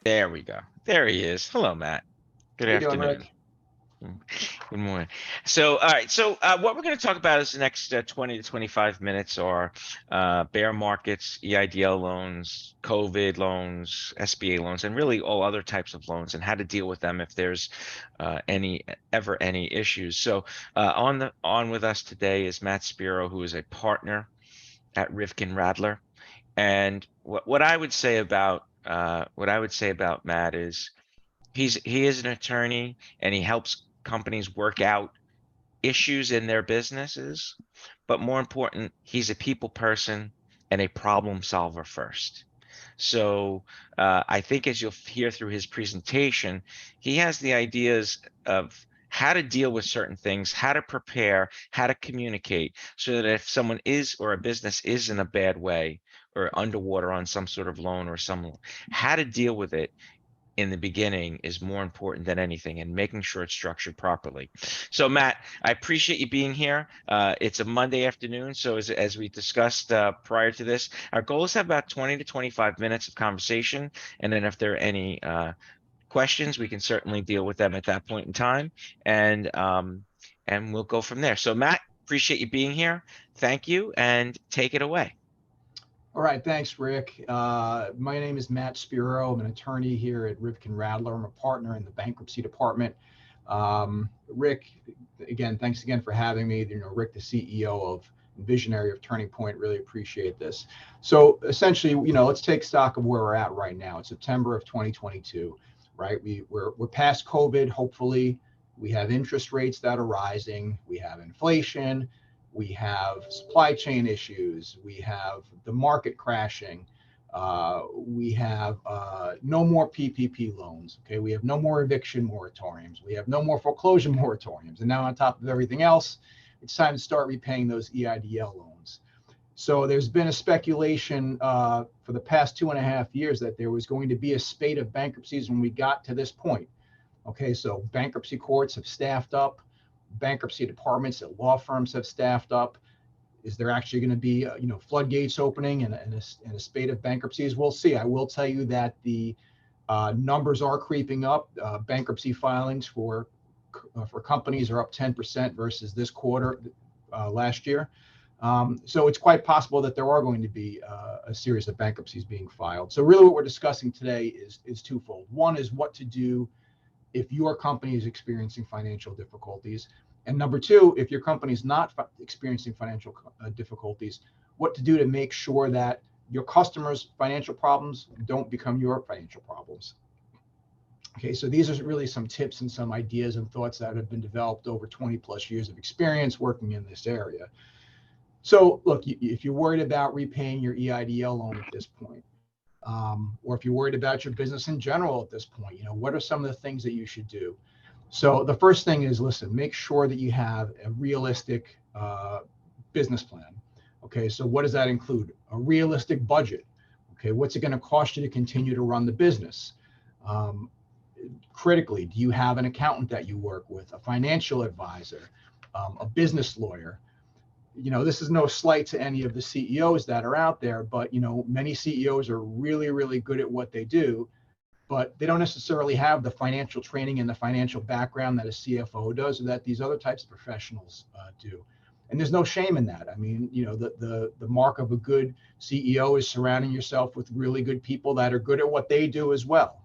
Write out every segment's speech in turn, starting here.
There we go. There he is. Hello, Matt. Good How you doing, afternoon. Rick? Good morning. So, all right. So, what we're going to talk about is the next 20 to 25 minutes are bear markets, EIDL loans, COVID loans, SBA loans, and really all other types of loans and how to deal with them if there's any issues. So, on with us today is Matt Spero, who is a partner at Rivkin Radler. And what I would say about Matt is he is an attorney and he helps companies work out issues in their businesses, but more important, he's a people person and a problem solver first. So I think as you'll hear through his presentation, he has the ideas of how to deal with certain things, how to prepare, how to communicate, so that if someone is or a business is in a bad way or underwater on some sort of loan or some, how to deal with it in the beginning is more important than anything, and making sure it's structured properly. So Matt, I appreciate you being here. It's a Monday afternoon, so as we discussed prior to this, our goal is to have about 20 to 25 minutes of conversation, and then if there are any questions, we can certainly deal with them at that point in time, and we'll go from there. So Matt, appreciate you being here. Thank you, and take it away. All right, thanks, Rick. My name is Matt Spero. I'm an attorney here at Rivkin Radler. I'm a partner in the bankruptcy department. Rick, again, thanks again for having me. Rick, the CEO of visionary of Turning Point, really appreciate this. So essentially, let's take stock of where we're at right now. It's September of 2022, right? We're past COVID, hopefully. We have interest rates that are rising. We have inflation. We have supply chain issues. We have the market crashing. We have no more PPP loans. Okay, we have no more eviction moratoriums. We have no more foreclosure moratoriums. And now, on top of everything else, it's time to start repaying those EIDL loans. So there's been a speculation for the past 2.5 years that there was going to be a spate of bankruptcies when we got to this point. Okay, so bankruptcy courts have staffed up. Bankruptcy departments at law firms have staffed up. Is there actually going to be, floodgates opening and a spate of bankruptcies? We'll see. I will tell you that the numbers are creeping up. Bankruptcy filings for companies are up 10% versus this quarter last year. So it's quite possible that there are going to be a series of bankruptcies being filed. So really what we're discussing today is twofold. One is what to do if your company is experiencing financial difficulties. And number two, if your company is not experiencing financial difficulties, what to do to make sure that your customers' financial problems don't become your financial problems. Okay, so these are really some tips and some ideas and thoughts that have been developed over 20 plus years of experience working in this area. So look, if you're worried about repaying your EIDL loan at this point, or if you're worried about your business in general at this point, what are some of the things that you should do? So the first thing is, listen, make sure that you have a realistic business plan. Okay, so what does that include? A realistic budget. Okay, what's it going to cost you to continue to run the business? Critically, do you have an accountant that you work with, a financial advisor, a business lawyer? This is no slight to any of the CEOs that are out there, but many CEOs are really, really good at what they do, but they don't necessarily have the financial training and the financial background that a CFO does, or that these other types of professionals do. And there's no shame in that. I mean, the mark of a good CEO is surrounding yourself with really good people that are good at what they do as well.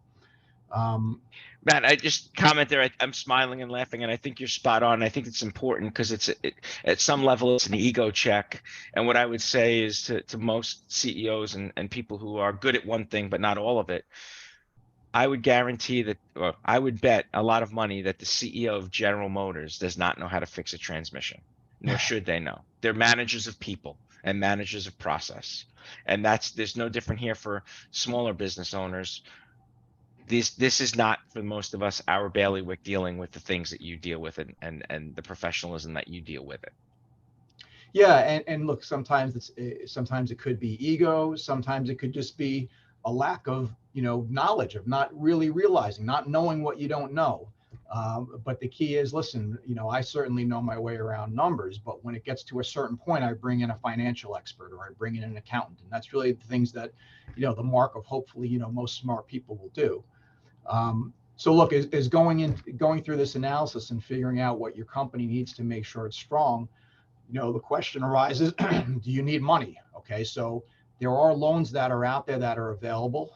Matt, I just comment there. I'm smiling and laughing, and I think you're spot on. I think it's important because at some level, it's an ego check. And what I would say is to most CEOs and people who are good at one thing, but not all of it, I would guarantee that, or I would bet a lot of money that the CEO of General Motors does not know how to fix a transmission, nor should they know. They're managers of people and managers of process. And there's no different here for smaller business owners. This is not for most of us our bailiwick dealing with the things that you deal with, and the professionalism that you deal with it. Yeah, and look, sometimes it could be ego, sometimes it could just be a lack of knowledge, of not really realizing, not knowing what you don't know. But the key is, listen, I certainly know my way around numbers, but when it gets to a certain point, I bring in a financial expert or I bring in an accountant. And that's really the things that, the mark of hopefully, most smart people will do. So look, is going through this analysis and figuring out what your company needs to make sure it's strong. The question arises, do you need money? Okay, so there are loans that are out there that are available.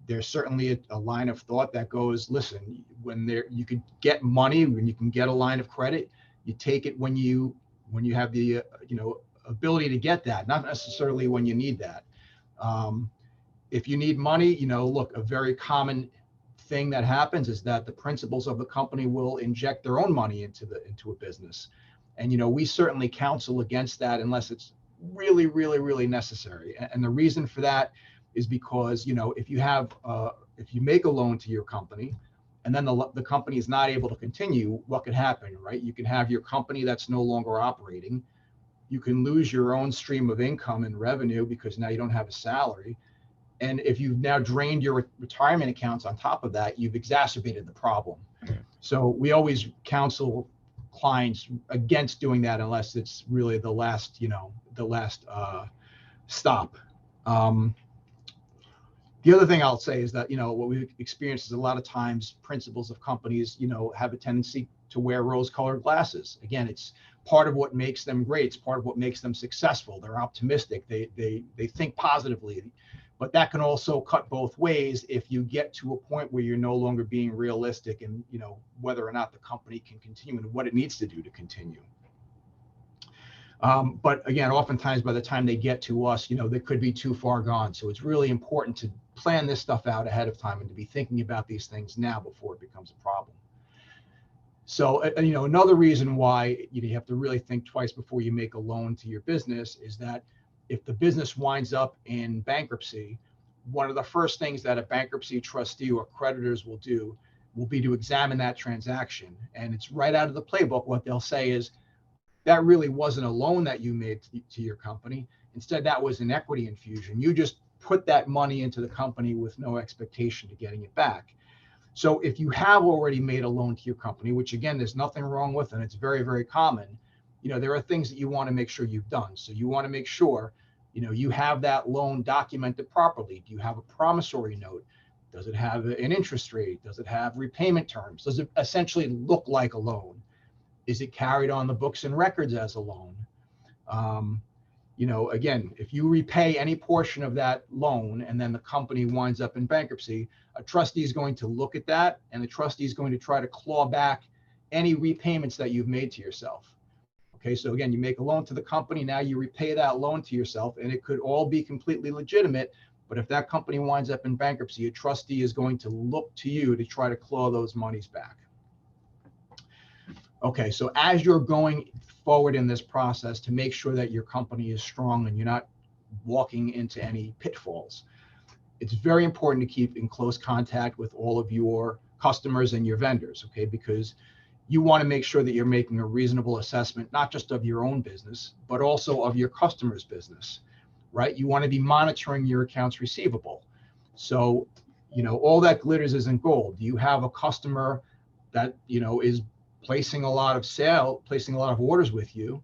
There's certainly a line of thought that goes, listen, when you could get money, when you can get a line of credit, you take it when you have the ability to get that, not necessarily when you need that. If you need money, look, a very common thing that happens is that the principals of the company will inject their own money into a business. And, we certainly counsel against that unless it's really, really, really necessary. And the reason for that is because, if you make a loan to your company and then the company is not able to continue, what could happen, right? You can have your company that's no longer operating. You can lose your own stream of income and revenue because now you don't have a salary. And if you've now drained your retirement accounts on top of that, you've exacerbated the problem. So we always counsel clients against doing that unless it's really the last stop. The other thing I'll say is that, what we've experienced is a lot of times principals of companies, have a tendency to wear rose-colored glasses. Again, it's part of what makes them great. It's part of what makes them successful. They're optimistic. They think positively. But that can also cut both ways if you get to a point where you're no longer being realistic and, whether or not the company can continue and what it needs to do to continue. But again, oftentimes by the time they get to us, they could be too far gone. So it's really important to plan this stuff out ahead of time and to be thinking about these things now before it becomes a problem. So, another reason why you have to really think twice before you make a loan to your business is that if the business winds up in bankruptcy, one of the first things that a bankruptcy trustee or creditors will do will be to examine that transaction. And it's right out of the playbook. What they'll say is, that really wasn't a loan that you made to your company. Instead, that was an equity infusion. You just put that money into the company with no expectation to getting it back. So if you have already made a loan to your company, which again, there's nothing wrong with, and it's very, very common, there are things that you want to make sure you've done. So you want to make sure, you have that loan documented properly. Do you have a promissory note? Does it have an interest rate? Does it have repayment terms? Does it essentially look like a loan? Is it carried on the books and records as a loan? Again, if you repay any portion of that loan and then the company winds up in bankruptcy, a trustee is going to look at that, and the trustee is going to try to claw back any repayments that you've made to yourself. Okay, so again, you make a loan to the company, now you repay that loan to yourself, and it could all be completely legitimate. But if that company winds up in bankruptcy, a trustee is going to look to you to try to claw those monies back. Okay, so as you're going forward in this process to make sure that your company is strong and you're not walking into any pitfalls, it's very important to keep in close contact with all of your customers and your vendors, okay? Because you want to make sure that you're making a reasonable assessment, not just of your own business, but also of your customer's business, right? You want to be monitoring your accounts receivable. So, all that glitters isn't gold. You have a customer that, is placing a lot of orders with you,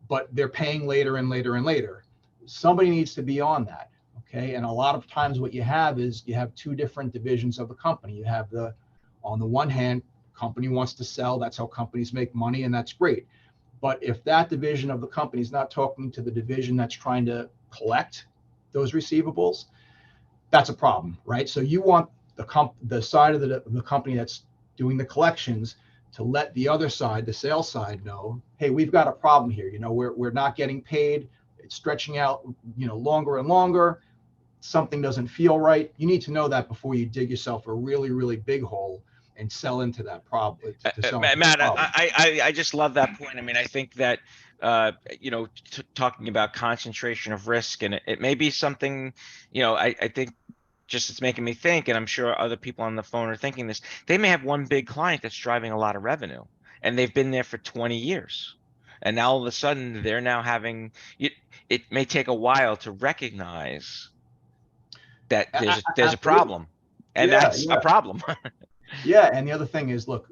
but they're paying later and later and later. Somebody needs to be on that, okay? And a lot of times what you have is you have two different divisions of the company. You have on the one hand, company wants to sell. That's how companies make money, and that's great. But if that division of the company is not talking to the division that's trying to collect those receivables, that's a problem, right? So you want the side of the company that's doing the collections to let the other side, the sales side, know, hey, we've got a problem here. We're not getting paid. It's stretching out, longer and longer. Something doesn't feel right. You need to know that before you dig yourself a really, really big hole and sell into that problem. Matt, I just love that point. I mean, I think that, talking about concentration of risk, and it may be something, I think just it's making me think, and I'm sure other people on the phone are thinking this, they may have one big client that's driving a lot of revenue and they've been there for 20 years. And now all of a sudden they're now having, it may take a while to recognize that there's a problem, and that's a problem. Yeah, and the other thing is, look,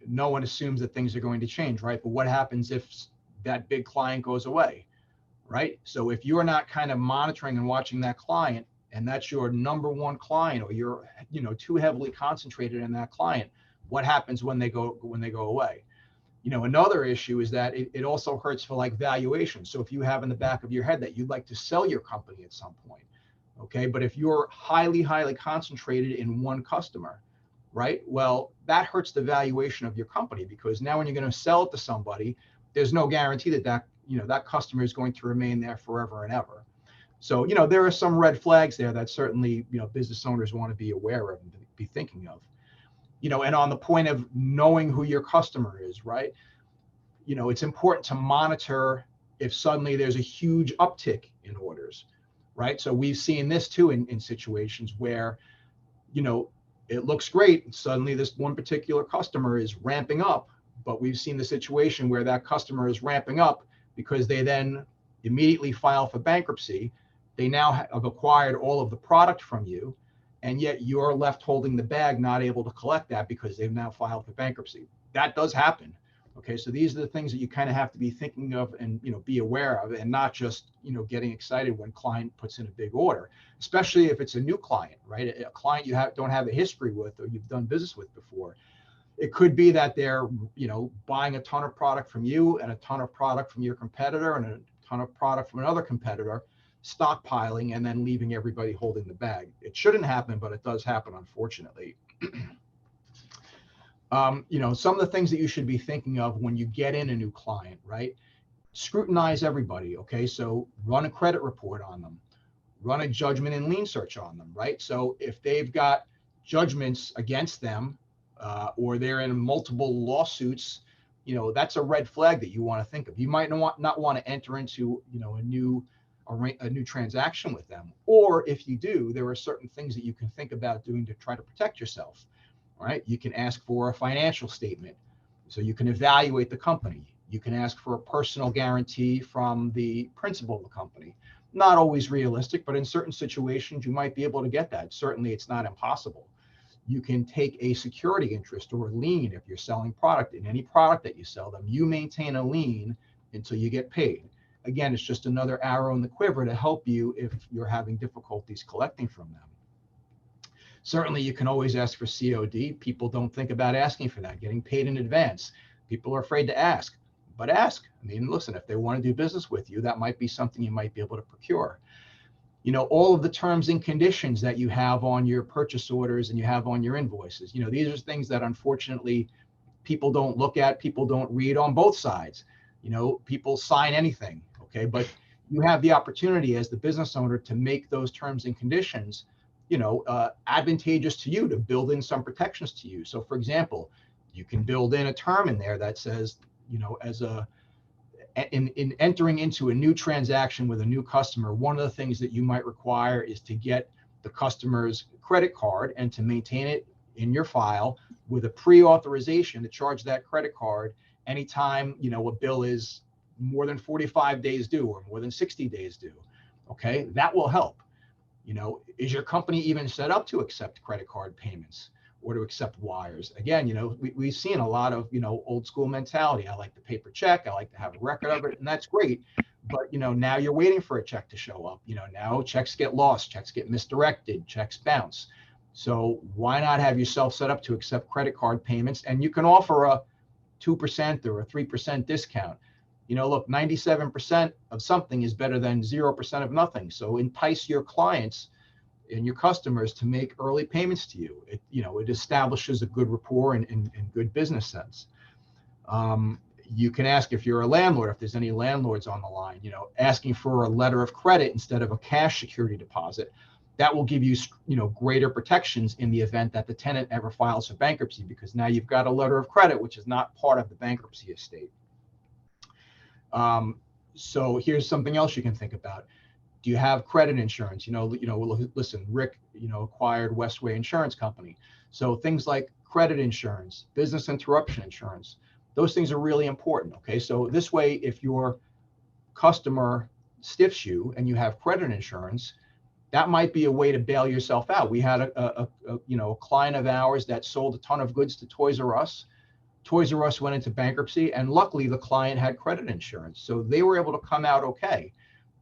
no one assumes that things are going to change, right? But what happens if that big client goes away, right? So if you're not kind of monitoring and watching that client, and that's your number one client, or you're, too heavily concentrated in that client, what happens when they go away? Another issue is that it also hurts for like valuation. So if you have in the back of your head that you'd like to sell your company at some point, okay, but if you're highly concentrated in one customer, right, well, that hurts the valuation of your company, because now when you're going to sell it to somebody, there's no guarantee that customer is going to remain there forever and ever. So there are some red flags there that certainly business owners want to be aware of and be thinking of. And on the point of knowing who your customer is, right? It's important to monitor if suddenly there's a huge uptick in orders, right? So we've seen this too in situations where, it looks great. Suddenly this one particular customer is ramping up, but we've seen the situation where that customer is ramping up because they then immediately file for bankruptcy. They now have acquired all of the product from you, and yet you're left holding the bag, not able to collect that because they've now filed for bankruptcy. That does happen. Okay, so these are the things that you kind of have to be thinking of and be aware of, and not just getting excited when client puts in a big order, especially if it's a new client, right? A client you don't have a history with or you've done business with before. It could be that they're buying a ton of product from you and a ton of product from your competitor and a ton of product from another competitor, stockpiling and then leaving everybody holding the bag. It shouldn't happen, but it does happen, unfortunately. Some of the things that you should be thinking of when you get in a new client, right? Scrutinize everybody, okay? So run a credit report on them, run a judgment and lien search on them, right? So if they've got judgments against them or they're in multiple lawsuits, that's a red flag that you want to think of. You might not want to enter into, a new transaction with them. Or if you do, there are certain things that you can think about doing to try to protect yourself. All right, you can ask for a financial statement so you can evaluate the company. You can ask for a personal guarantee from the principal of the company. Not always realistic, but in certain situations, you might be able to get that. Certainly, it's not impossible. You can take a security interest or a lien if you're selling product. In any product that you sell them, you maintain a lien until you get paid. Again, it's just another arrow in the quiver to help you if you're having difficulties collecting from them. Certainly, you can always ask for COD. People don't think about asking for that, getting paid in advance. People are afraid to ask, but ask. I mean, listen, if they want to do business with you, that might be something you might be able to procure. All of the terms and conditions that you have on your purchase orders and you have on your invoices, these are things that unfortunately people don't look at, people don't read on both sides. People sign anything, okay? But you have the opportunity as the business owner to make those terms and conditions advantageous to you, to build in some protections to you. So for example, you can build in a term in there that says, in entering into a new transaction with a new customer, one of the things that you might require is to get the customer's credit card and to maintain it in your file with a pre-authorization to charge that credit card anytime, a bill is more than 45 days due or more than 60 days due. Okay, that will help. Is your company even set up to accept credit card payments or to accept wires? Again, we've seen a lot of, old school mentality. I like the paper check. I like to have a record of it, and that's great. But, now you're waiting for a check to show up. Now checks get lost, checks get misdirected, checks bounce. So why not have yourself set up to accept credit card payments? And you can offer a 2% or a 3% discount. Look, 97% of something is better than 0% of nothing. So entice your clients and your customers to make early payments to you. It establishes a good rapport and good business sense. You can ask, if you're a landlord, if there's any landlords on the line, asking for a letter of credit instead of a cash security deposit. That will give you, greater protections in the event that the tenant ever files for bankruptcy, because now you've got a letter of credit, which is not part of the bankruptcy estate. So here's something else you can think about. Do you have credit insurance? Listen, Rick, acquired Westway Insurance Company. So things like credit insurance, business interruption insurance, those things are really important. Okay, so this way, if your customer stiffs you and you have credit insurance, that might be a way to bail yourself out. We had a client of ours that sold a ton of goods to Toys R Us. Toys R Us went into bankruptcy, and luckily the client had credit insurance, so they were able to come out okay.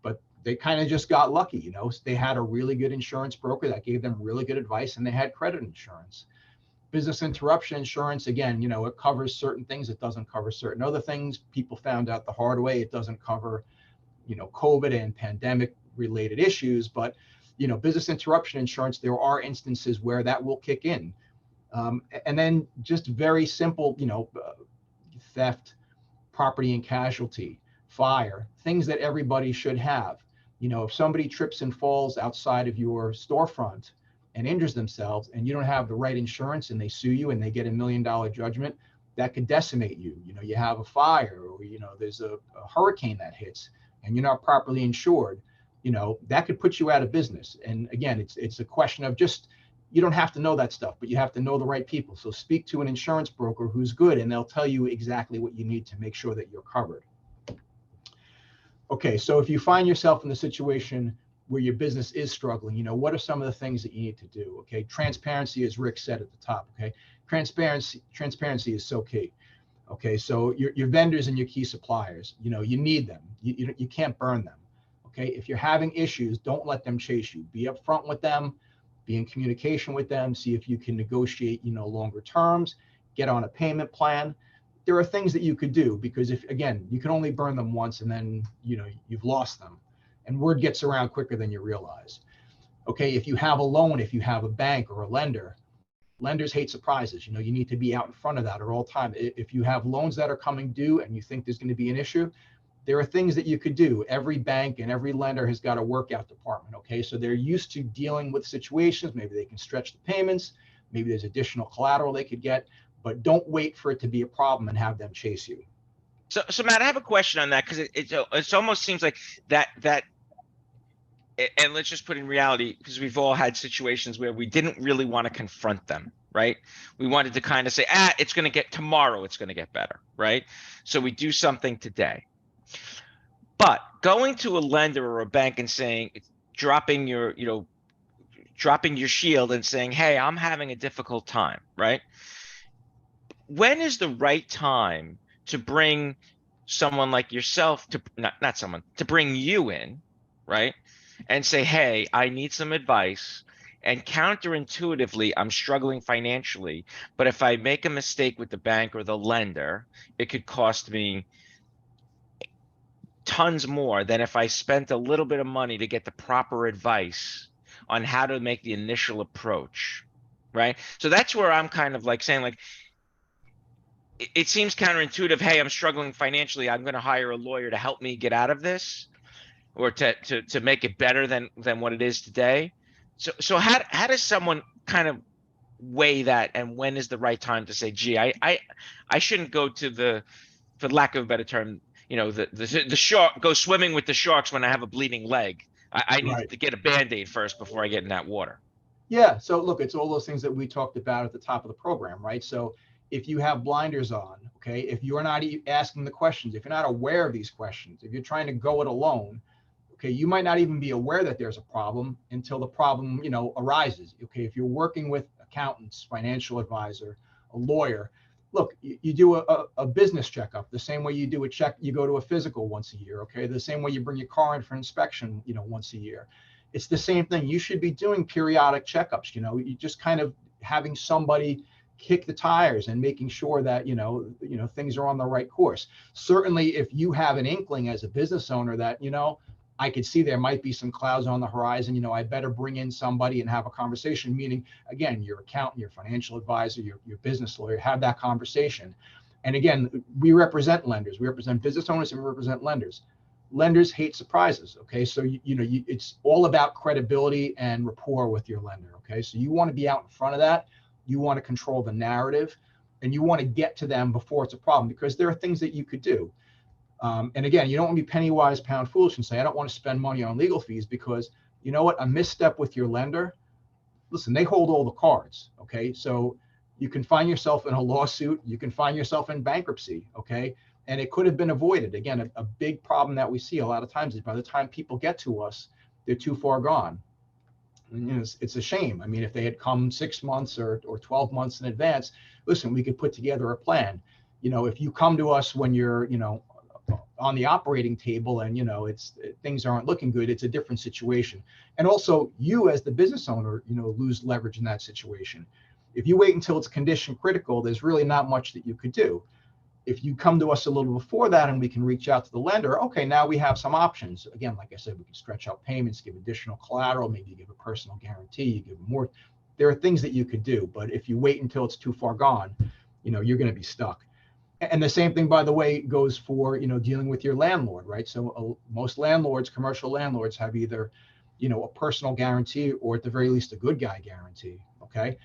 But they kind of just got lucky, They had a really good insurance broker that gave them really good advice, and they had credit insurance. Business interruption insurance, again, it covers certain things. It doesn't cover certain other things. People found out the hard way. It doesn't cover, COVID and pandemic related issues, but business interruption insurance, there are instances where that will kick in. And then just very simple, theft, property and casualty, fire, things that everybody should have. If somebody trips and falls outside of your storefront and injures themselves, and you don't have the right insurance, and they sue you and they get $1 million judgment, that could decimate you. You have a fire, or there's a hurricane that hits and you're not properly insured, that could put you out of business. And again, it's a question of just, you don't have to know that stuff, but you have to know the right people. So speak to an insurance broker who's good, and they'll tell you exactly what you need to make sure that you're covered. Okay, so if you find yourself in the situation where your business is struggling, what are some of the things that you need to do? Okay, transparency, as Rick said at the top. Okay, transparency is so key. Okay, so your vendors and your key suppliers, you need them. You can't burn them. Okay, if you're having issues, don't let them chase you. Be upfront with them. Be in communication with them. See if you can negotiate, longer terms. Get on a payment plan. There are things that you could do, because if, again, you can only burn them once, and then you've lost them, and word gets around quicker than you realize. Okay, if you have a loan, if you have a bank or a lender, lenders hate surprises. You need to be out in front of that at all times. If you have loans that are coming due and you think there's going to be an issue, there are things that you could do. Every bank and every lender has got a workout department. Okay, so they're used to dealing with situations. Maybe they can stretch the payments. Maybe there's additional collateral they could get, but don't wait for it to be a problem and have them chase you. So Matt, I have a question on that, because it almost seems like that, and let's just put in reality, because we've all had situations where we didn't really want to confront them, right? We wanted to kind of say, it's going to get tomorrow, it's going to get better, right? So we do something today. But going to a lender or a bank and saying, dropping your shield and saying, hey, I'm having a difficult time, right? When is the right time to bring someone like yourself to, not someone, to bring you in, right? And say, hey, I need some advice. And counterintuitively, I'm struggling financially, but if I make a mistake with the bank or the lender, it could cost me tons more than if I spent a little bit of money to get the proper advice on how to make the initial approach, right? So that's where I'm kind of like saying, like, it seems counterintuitive. Hey, I'm struggling financially, I'm going to hire a lawyer to help me get out of this, or to make it better than what it is today. So how does someone kind of weigh that, and when is the right time to say, gee, I shouldn't go to the, for lack of a better term, the shark, go swimming with the sharks when I have a bleeding leg. I need Right. to get a Band-Aid first before I get in that water. Yeah, so look, it's all those things that we talked about at the top of the program, right? So if you have blinders on, okay, if you're not asking the questions, if you're not aware of these questions, if you're trying to go it alone, okay, you might not even be aware that there's a problem until the problem, arises. Okay, if you're working with accountants, financial advisor, a lawyer, look, you do a business checkup the same way you do you go to a physical once a year. Okay, the same way you bring your car in for inspection, once a year. It's the same thing. You should be doing periodic checkups. You just kind of having somebody kick the tires and making sure that things are on the right course. Certainly, if you have an inkling as a business owner that I could see there might be some clouds on the horizon, I better bring in somebody and have a conversation, meaning, again, your accountant, your financial advisor, your business lawyer, have that conversation. And again, we represent lenders, we represent business owners, and we represent lenders. Lenders hate surprises. Okay, so it's all about credibility and rapport with your lender. Okay, so you want to be out in front of that. You want to control the narrative, and you want to get to them before it's a problem, because there are things that you could do. And again, you don't want to be penny wise, pound foolish and say, I don't want to spend money on legal fees, because you know what? A misstep with your lender, listen, they hold all the cards. Okay, so you can find yourself in a lawsuit, you can find yourself in bankruptcy. Okay, and it could have been avoided. Again, a big problem that we see a lot of times is by the time people get to us, they're too far gone. it's a shame. I mean, if they had come 6 months or 12 months in advance, listen, we could put together a plan. If you come to us when you're, on the operating table and, things aren't looking good, it's a different situation. And also you as the business owner, lose leverage in that situation. If you wait until it's condition critical, there's really not much that you could do. If you come to us a little before that and we can reach out to the lender, okay, now we have some options. Again, like I said, we can stretch out payments, give additional collateral, maybe you give a personal guarantee, you give more. There are things that you could do, but if you wait until it's too far gone, you're going to be stuck. And the same thing, by the way, goes for, dealing with your landlord, right? So most landlords, commercial landlords, have either, a personal guarantee or at the very least a good guy guarantee, okay?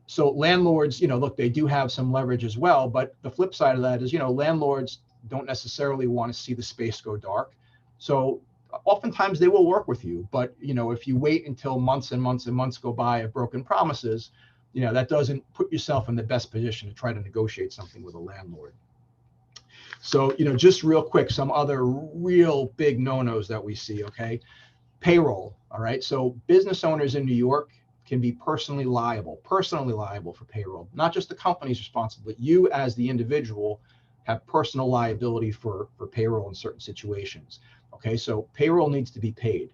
So landlords, look, they do have some leverage as well, but the flip side of that is, landlords don't necessarily want to see the space go dark. So oftentimes they will work with you, but, if you wait until months and months and months go by of broken promises, that doesn't put yourself in the best position to try to negotiate something with a landlord. So, just real quick, some other real big no-nos that we see, okay? Payroll, all right? So business owners in New York can be personally liable for payroll. Not just the company's responsible, but you as the individual have personal liability for payroll in certain situations. Okay, so payroll needs to be paid.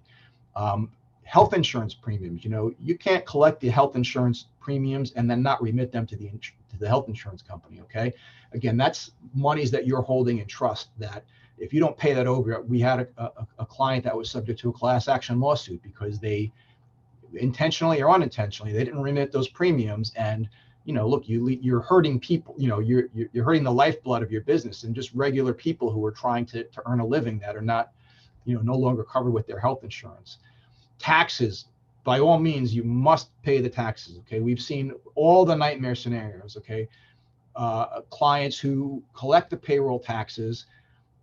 Health insurance premiums, you can't collect the health insurance premiums and then not remit them to the health insurance company. Okay, again, that's monies that you're holding in trust that if you don't pay that over. We had a client that was subject to a class action lawsuit because they intentionally or unintentionally, they didn't remit those premiums. And, look, you're hurting people, you're hurting the lifeblood of your business and just regular people who are trying to earn a living that are not, no longer covered with their health insurance. Taxes, by all means, you must pay the taxes. Okay. We've seen all the nightmare scenarios. Okay. Clients who collect the payroll taxes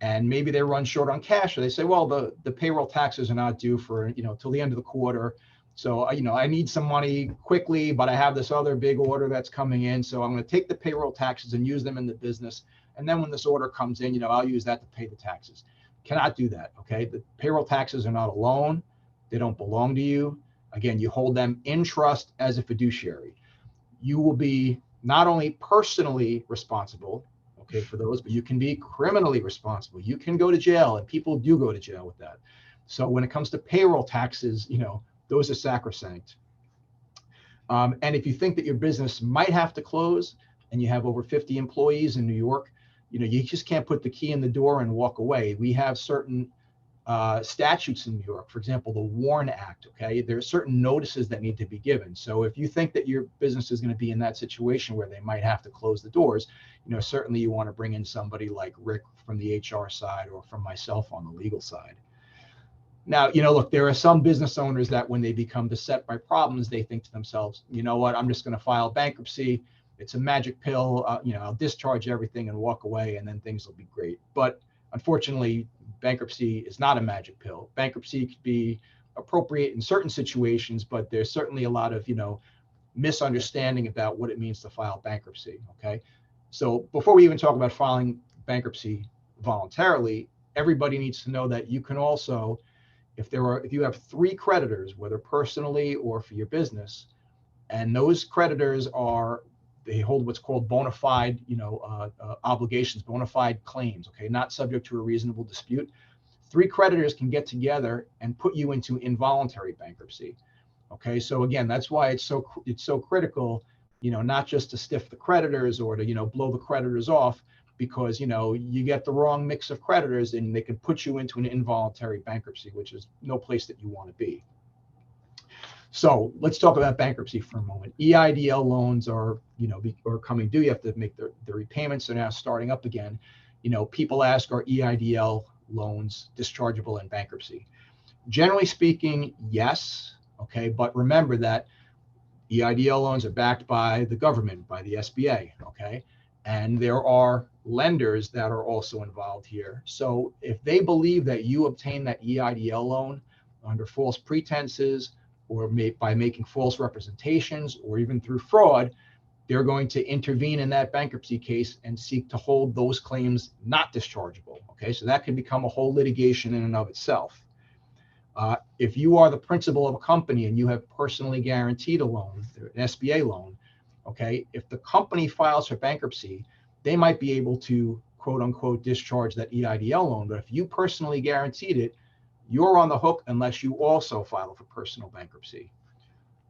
and maybe they run short on cash, or they say, well, the payroll taxes are not due for, till the end of the quarter. So, I need some money quickly, but I have this other big order that's coming in. So I'm going to take the payroll taxes and use them in the business. And then when this order comes in, I'll use that to pay the taxes. Cannot do that. Okay. The payroll taxes are not a loan. They don't belong to you. Again, you hold them in trust as a fiduciary. You will be not only personally responsible, okay, for those, but you can be criminally responsible. You can go to jail, and people do go to jail with that. So when it comes to payroll taxes, those are sacrosanct. And if you think that your business might have to close and you have over 50 employees in New York, you just can't put the key in the door and walk away. We have certain statutes in New York, for example, the WARN Act. Okay, there are certain notices that need to be given. So if you think that your business is going to be in that situation where they might have to close the doors, certainly you want to bring in somebody like Rick from the HR side or from myself on the legal side. Now, look, there are some business owners that when they become beset by problems, they think to themselves, you know what, I'm just going to file bankruptcy. It's a magic pill. I'll discharge everything and walk away, and then things will be great. But unfortunately, bankruptcy is not a magic pill. Bankruptcy could be appropriate in certain situations, but there's certainly a lot of, misunderstanding about what it means to file bankruptcy. Okay. So before we even talk about filing bankruptcy voluntarily, everybody needs to know that you can also, if you have 3 creditors, whether personally or for your business, and those creditors they hold what's called bona fide, obligations, bona fide claims, okay, not subject to a reasonable dispute. 3 creditors can get together and put you into involuntary bankruptcy. Okay, so again, that's why it's so critical, not just to stiff the creditors or to, blow the creditors off, because, you get the wrong mix of creditors and they can put you into an involuntary bankruptcy, which is no place that you want to be. So let's talk about bankruptcy for a moment. EIDL loans are coming due. You have to make the repayments. They're now starting up again. People ask, are EIDL loans dischargeable in bankruptcy? Generally speaking, yes. Okay, but remember that EIDL loans are backed by the government, by the SBA. Okay, and there are lenders that are also involved here. So if they believe that you obtain that EIDL loan under false pretenses, or by making false representations, or even through fraud, they're going to intervene in that bankruptcy case and seek to hold those claims not dischargeable. Okay, so that can become a whole litigation in and of itself. If you are the principal of a company and you have personally guaranteed a loan, an SBA loan, okay, if the company files for bankruptcy, they might be able to quote unquote discharge that EIDL loan. But if you personally guaranteed it, you're on the hook unless you also file for personal bankruptcy.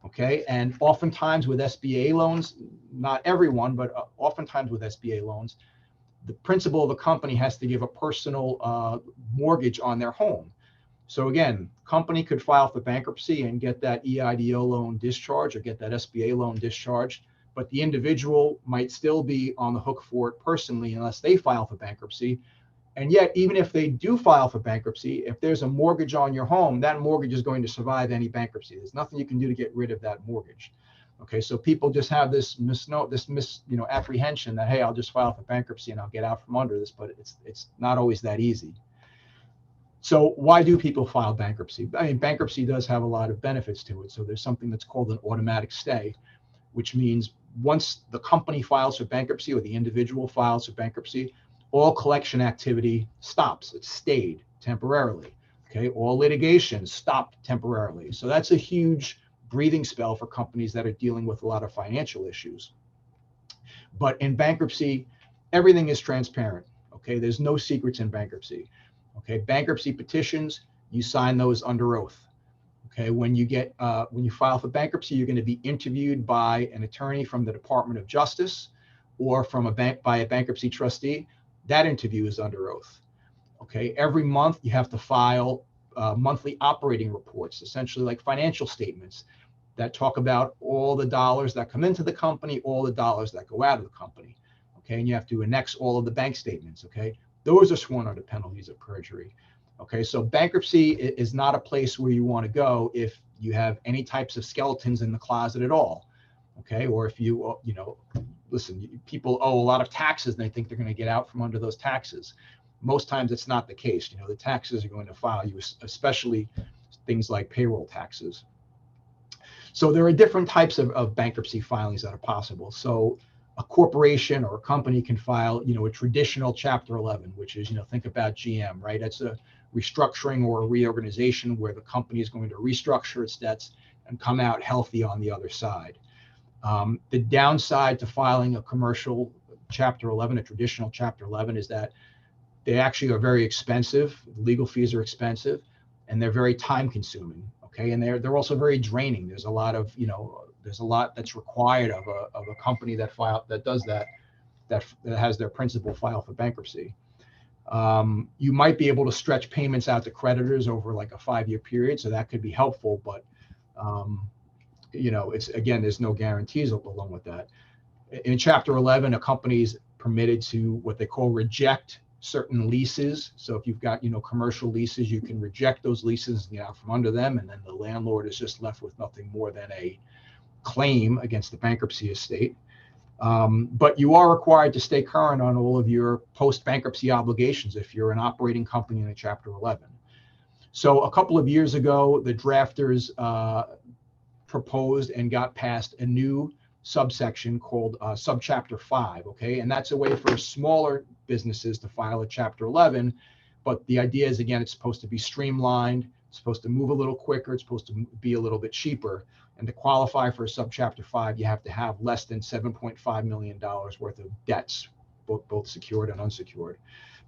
Okay, and oftentimes with SBA loans, not everyone, but oftentimes with SBA loans, the principal of the company has to give a personal mortgage on their home. So again, company could file for bankruptcy and get that EIDL loan discharged or get that SBA loan discharged, but the individual might still be on the hook for it personally unless they file for bankruptcy. And yet, even if they do file for bankruptcy, if there's a mortgage on your home, that mortgage is going to survive any bankruptcy. There's nothing you can do to get rid of that mortgage. Okay, so people just have this apprehension that, hey, I'll just file for bankruptcy and I'll get out from under this, but it's not always that easy. So why do people file bankruptcy? I mean, bankruptcy does have a lot of benefits to it. So there's something that's called an automatic stay, which means once the company files for bankruptcy or the individual files for bankruptcy, all collection activity stops. It's stayed temporarily. Okay, all litigation stopped temporarily. So that's a huge breathing spell for companies that are dealing with a lot of financial issues. But in bankruptcy, everything is transparent. Okay, there's no secrets in bankruptcy. Okay, bankruptcy petitions, you sign those under oath. Okay, when you file for bankruptcy, you're going to be interviewed by an attorney from the Department of Justice or by a bankruptcy trustee. That interview is under oath. Okay, every month you have to file monthly operating reports, essentially like financial statements that talk about all the dollars that come into the company, all the dollars that go out of the company. Okay, and you have to annex all of the bank statements. Okay, those are sworn under penalties of perjury. Okay, so bankruptcy is not a place where you want to go if you have any types of skeletons in the closet at all. Okay, or if listen, people owe a lot of taxes and they think they're going to get out from under those taxes. Most times it's not the case. The taxes are going to file you, especially things like payroll taxes. So there are different types of bankruptcy filings that are possible. So a corporation or a company can file, a traditional Chapter 11, which is, think about GM, right? That's a restructuring or a reorganization where the company is going to restructure its debts and come out healthy on the other side. The downside to filing a commercial Chapter 11, a traditional Chapter 11, is that they actually are very expensive. Legal fees are expensive, and they're very time consuming. Okay, and they're also very draining. There's a lot that's required of a company that does that has their principal file for bankruptcy. You might be able to stretch payments out to creditors over like a 5-year period, so that could be helpful, but there's no guarantees along with that. In Chapter 11, a company is permitted to what they call reject certain leases. So if you've got, commercial leases, you can reject those leases and get out from under them. And then the landlord is just left with nothing more than a claim against the bankruptcy estate. But you are required to stay current on all of your post-bankruptcy obligations if you're an operating company in a Chapter 11. So a couple of years ago, the drafters proposed and got passed a new subsection called subchapter 5. Okay, and that's a way for smaller businesses to file a Chapter 11, but the idea is, again, it's supposed to be streamlined, it's supposed to move a little quicker, it's supposed to be a little bit cheaper, and to qualify for subchapter 5, you have to have less than $7.5 million worth of debts, both secured and unsecured.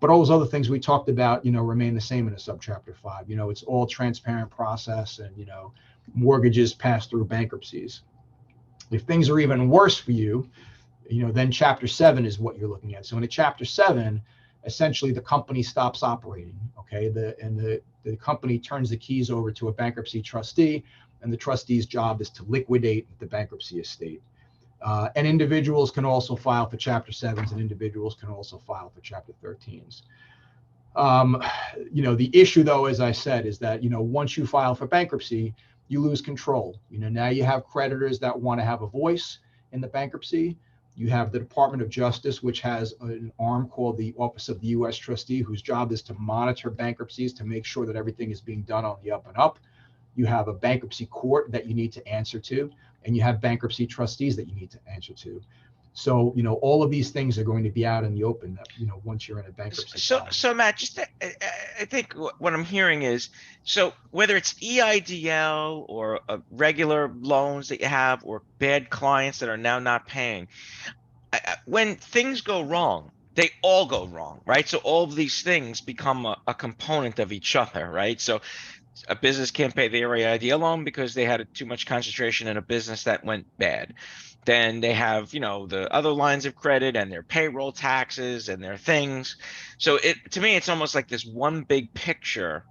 But all those other things we talked about, remain the same in a subchapter 5. It's all transparent process, and mortgages pass through bankruptcies. If things are even worse for you, then Chapter 7 is what you're looking at. So in a Chapter 7, essentially the company stops operating. Okay, the company turns the keys over to a bankruptcy trustee, and the trustee's job is to liquidate the bankruptcy estate. And individuals can also file for Chapter 7s, and individuals can also file for Chapter 13s. The issue, though, as I said, is that once you file for bankruptcy, you lose control. Now you have creditors that want to have a voice in the bankruptcy. You have the Department of Justice, which has an arm called the Office of the U.S. Trustee, whose job is to monitor bankruptcies to make sure that everything is being done on the up and up. You have a bankruptcy court that you need to answer to, and you have bankruptcy trustees that you need to answer to. So, all of these things are going to be out in the open that, once you're in a bankruptcy filing. So Matt, just I think what I'm hearing is, so whether it's EIDL or regular loans that you have or bad clients that are now not paying, when things go wrong, they all go wrong, right? So all of these things become a component of each other, right? So a business can't pay their EIDL loan because they had too much concentration in a business that went bad. Then they have, the other lines of credit and their payroll taxes and their things. So to me, it's almost like this one big picture,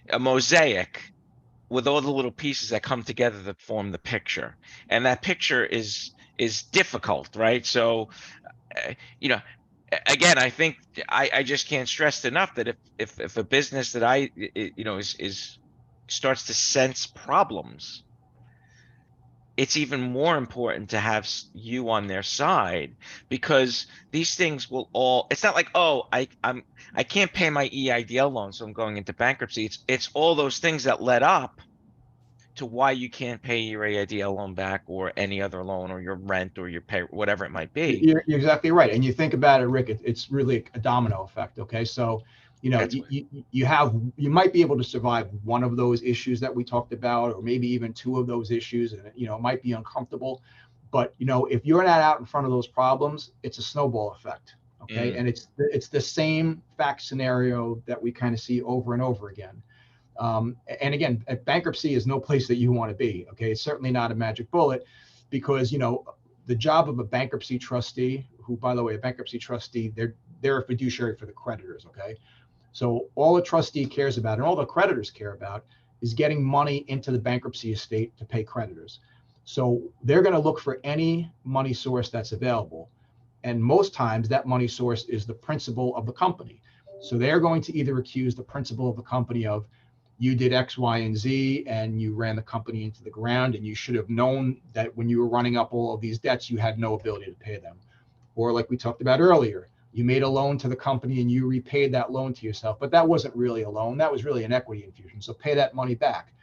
a mosaic with all the little pieces that come together that form the picture. And that picture is difficult, right? So, uh, you know, again, I think I just can't stress enough that if a business that is starts to sense problems, it's even more important to have you on their side, because these things will all, it's not like, oh, I can't pay my EIDL loan, so I'm going into bankruptcy. It's all those things that led up to why you can't pay your EIDL loan back or any other loan or your rent or your pay, whatever it might be. You're exactly right. And you think about it, Rick, it's really a domino effect. Okay. So, That's you might be able to survive one of those issues that we talked about, or maybe even two of those issues. And, it might be uncomfortable, but, if you're not out in front of those problems, it's a snowball effect. Okay. mm, And it's the same fact scenario that we kind of see over and over again. And again, bankruptcy is no place that you want to be. Okay. It's certainly not a magic bullet, because, the job of a bankruptcy trustee, who, by the way, a bankruptcy trustee, they're a fiduciary for the creditors. Okay. So all a trustee cares about, and all the creditors care about, is getting money into the bankruptcy estate to pay creditors. So they're going to look for any money source that's available. And most times that money source is the principal of the company. So they're going to either accuse the principal of the company of, you did X, Y, and Z, and you ran the company into the ground, and you should have known that when you were running up all of these debts, you had no ability to pay them. Or like we talked about earlier, you made a loan to the company and you repaid that loan to yourself, but that wasn't really a loan. That was really an equity infusion. So pay that money back.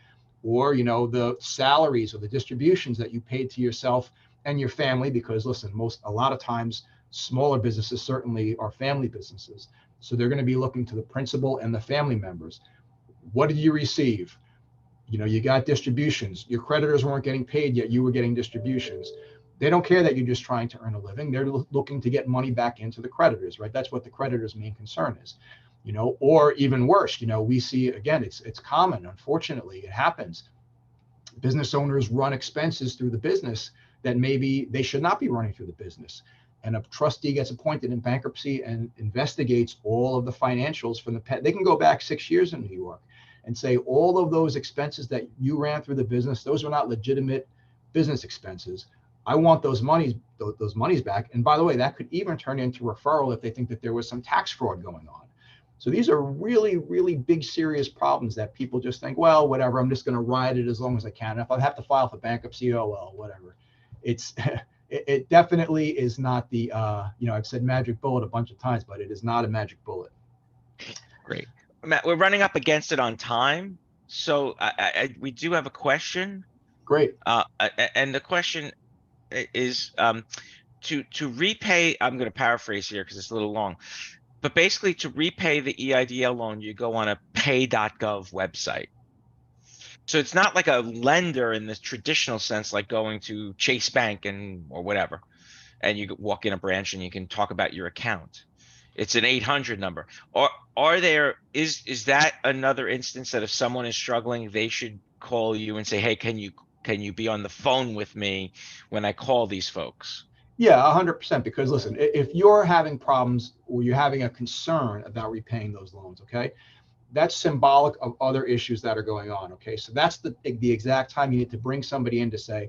Or, the salaries or the distributions that you paid to yourself and your family, because listen, a lot of times, smaller businesses certainly are family businesses. So they're going to be looking to the principal and the family members. What did you receive? You got distributions. Your creditors weren't getting paid yet. You were getting distributions. They don't care that you're just trying to earn a living. They're looking to get money back into the creditors, right? That's what the creditors' main concern is. Or even worse, we see, again, it's common. Unfortunately, it happens. Business owners run expenses through the business that maybe they should not be running through the business. And a trustee gets appointed in bankruptcy and investigates all of the financials from they can go back 6 years in New York and say, all of those expenses that you ran through the business, those were not legitimate business expenses. I want those monies back. And by the way, that could even turn into referral if they think that there was some tax fraud going on. So these are really, really big, serious problems that people just think, well, whatever, I'm just going to ride it as long as I can. And if I have to file for bankruptcy, oh, well, whatever. It's it definitely is not the, I've said magic bullet a bunch of times, but it is not a magic bullet. great. Matt, we're running up against it on time. So we do have a question. Great. And the question is, to repay, I'm going to paraphrase here because it's a little long, but basically to repay the EIDL loan, you go on a pay.gov website. So it's not like a lender in the traditional sense, like going to Chase Bank or whatever, and you walk in a branch and you can talk about your account. It's an 800 number. Or is that another instance that if someone is struggling, they should call you and say, hey, can you be on the phone with me when I call these folks? Yeah, 100%. Because listen, if you're having problems or you're having a concern about repaying those loans, okay, that's symbolic of other issues that are going on. Okay, so that's the exact time you need to bring somebody in to say,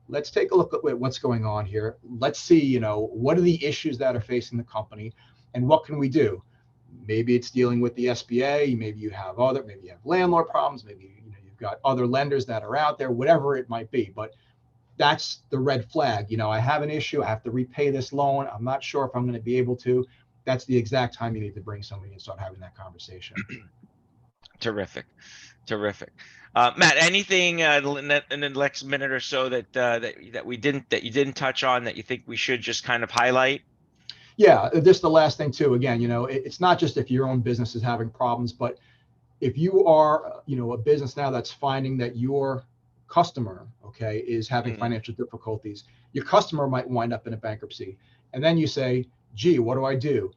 let's take a look at what's going on here. Let's see, what are the issues that are facing the company, and what can we do? Maybe it's dealing with the SBA. Maybe you have landlord problems. Maybe you've got other lenders that are out there. Whatever it might be, but that's the red flag. I have an issue. I have to repay this loan. I'm not sure if I'm going to be able to. That's the exact time you need to bring somebody and start having that conversation. Terrific. Terrific. Matt, anything in the next minute or so that you didn't touch on that you think we should just kind of highlight? Yeah, just the last thing too. Again, it's not just if your own business is having problems, but if you are, a business now that's finding that your customer, okay, is having Mm, financial difficulties, your customer might wind up in a bankruptcy. And then you say, gee, what do I do?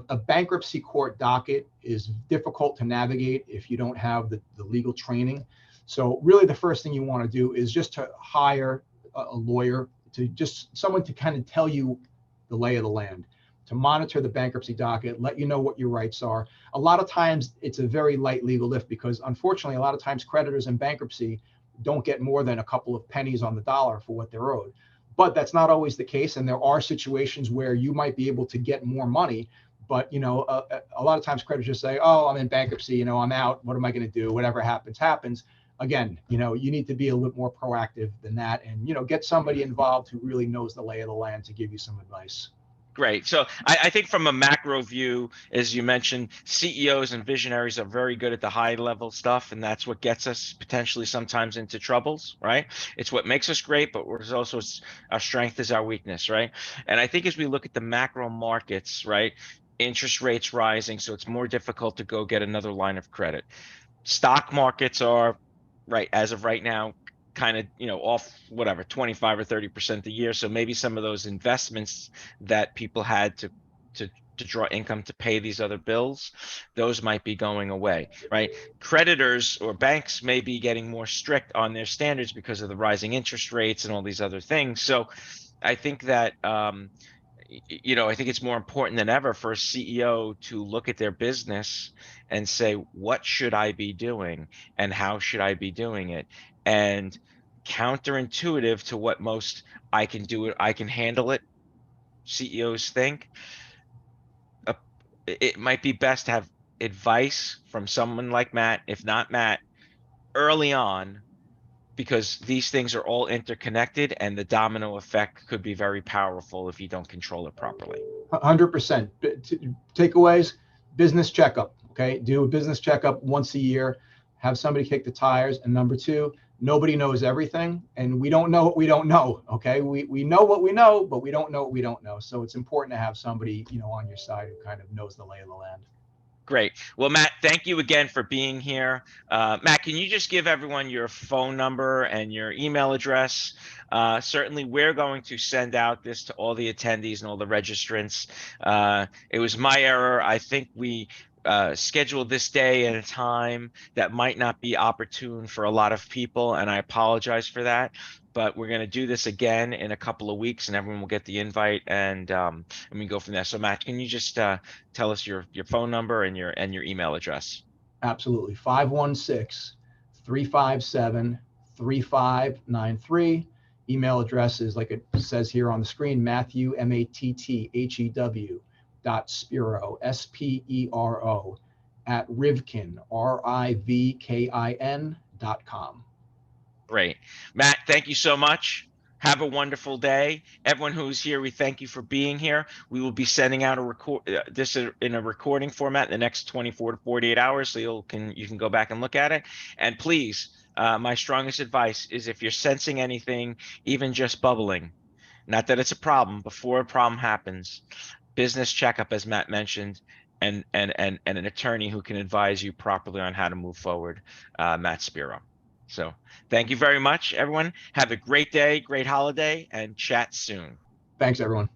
A bankruptcy court docket is difficult to navigate if you don't have the legal training. So really the first thing you want to do is just to hire a lawyer, to just someone to kind of tell you the lay of the land, to monitor the bankruptcy docket, let you know what your rights are. A lot of times it's a very light legal lift because unfortunately, a lot of times creditors in bankruptcy don't get more than a couple of pennies on the dollar for what they're owed. But that's not always the case. And there are situations where you might be able to get more money. But, a lot of times creditors just say, oh, I'm in bankruptcy, I'm out. What am I going to do? Whatever happens, happens. Again, you need to be a little bit more proactive than that and, get somebody involved who really knows the lay of the land to give you some advice. great. So I think from a macro view, as you mentioned, CEOs and visionaries are very good at the high level stuff, and that's what gets us potentially sometimes into troubles, right? It's what makes us great, but it's also our strength is our weakness, right? And I think as we look at the macro markets, right, interest rates rising, so it's more difficult to go get another line of credit. Stock markets are right as of right now kind of off whatever 25 or 30% a year, so maybe some of those investments that people had to draw income to pay these other bills, those might be going away, right? Creditors or banks may be getting more strict on their standards because of the rising interest rates and all these other things. So I think that I think it's more important than ever for a CEO to look at their business and say, what should I be doing and how should I be doing it? And counterintuitive to what most I can do it, I can handle it, CEOs think, uh, it might be best to have advice from someone like Matt, if not Matt, early on, because these things are all interconnected and the domino effect could be very powerful if you don't control it properly. 100%. Takeaways, business checkup. Okay. Do a business checkup once a year. Have somebody kick the tires. And number two, nobody knows everything. And we don't know what we don't know. Okay. We know what we know, but we don't know what we don't know. So it's important to have somebody, on your side who kind of knows the lay of the land. Great. Well, Matt, thank you again for being here. Matt, can you just give everyone your phone number and your email address? Certainly, we're going to send out this to all the attendees and all the registrants. It was my error. I think we scheduled this day at a time that might not be opportune for a lot of people, and I apologize for that. But we're going to do this again in a couple of weeks, and everyone will get the invite, and we go from there. So, Matt, can you just tell us your phone number and your email address? Absolutely. 516-357-3593. Email address is like it says here on the screen, Matthew, Matthew Spero, Spero at Rivkin, RIVKIN.com. Great. Matt, thank you so much. Have a wonderful day. Everyone who's here, we thank you for being here. We will be sending out a record this in a recording format in the next 24 to 48 hours, so you can go back and look at it. And please, my strongest advice is if you're sensing anything, even just bubbling, not that it's a problem, before a problem happens, business checkup, as Matt mentioned, and an attorney who can advise you properly on how to move forward, Matt Spero. So thank you very much, everyone. Have a great day, great holiday, and chat soon. Thanks, everyone.